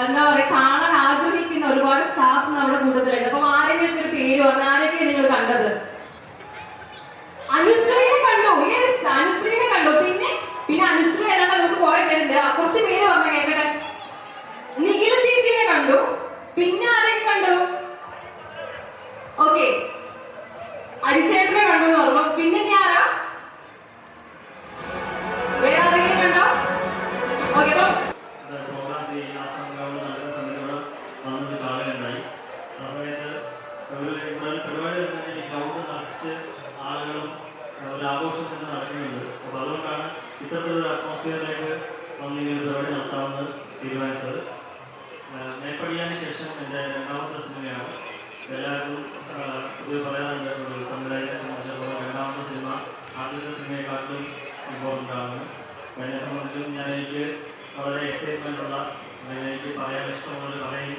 എന്താ പറയുക കാണാൻ ആഗ്രഹിക്കുന്ന ഒരുപാട് സ്റ്റാർസ് നമ്മുടെ കൂട്ടത്തിലുണ്ട്. അപ്പം ആരെങ്കിലും ഒരു പേര് പറഞ്ഞ ആരൊക്കെയാണ് നിങ്ങൾ കണ്ടത്? അനുശ്രീനെ കണ്ടു. യെസ്, അനുശ്രീനെ കണ്ടു. പിന്നെ അനുശ്രീ അല്ലാണ്ട് നമുക്ക് കുറെ പേരുണ്ട്. കുറച്ച് പേര് പറഞ്ഞ കേൾക്കട്ടെ. നിഖില ചേച്ചിനെ കണ്ടു. പിന്നെ ആരൊക്കെ കണ്ടു? ഓക്കെ, അരിച്ചേട്ടനെ കണ്ടു എന്ന് പറഞ്ഞു. പിന്നെ ആരാ? വേറെ ആരെങ്കിലും കണ്ടോ? ഓക്കെ, ആളുകളും ഒരു ആഘോഷം തന്നെ നടക്കുന്നുണ്ട്. അപ്പോൾ അതുകൊണ്ടാണ് ഇത്തരത്തിലൊരു അറ്റ്മോസ്ഫിയറിലേക്ക് വന്നിങ്ങനെ പരിപാടി നടത്താമെന്ന് തീരുമാനിച്ചത്. മേപ്പടിയാന് ശേഷം എൻ്റെ രണ്ടാമത്തെ സിനിമയാണ്. എല്ലാവർക്കും ഇത് പറയാറുണ്ട്, ഒരു സംവിധായകനെ സംബന്ധിച്ചിടത്തോളം രണ്ടാമത്തെ സിനിമ ആദ്യത്തെ സിനിമയെക്കാട്ടിലും ഇമ്പോർട്ടൻ്റ് ആണ്. എന്നെ സംബന്ധിച്ചും എനിക്ക് വളരെ എക്സൈറ്റ്മെൻ്റ് ഉള്ള, എനിക്ക് പറയാൻ ഇഷ്ടമുള്ള പറയും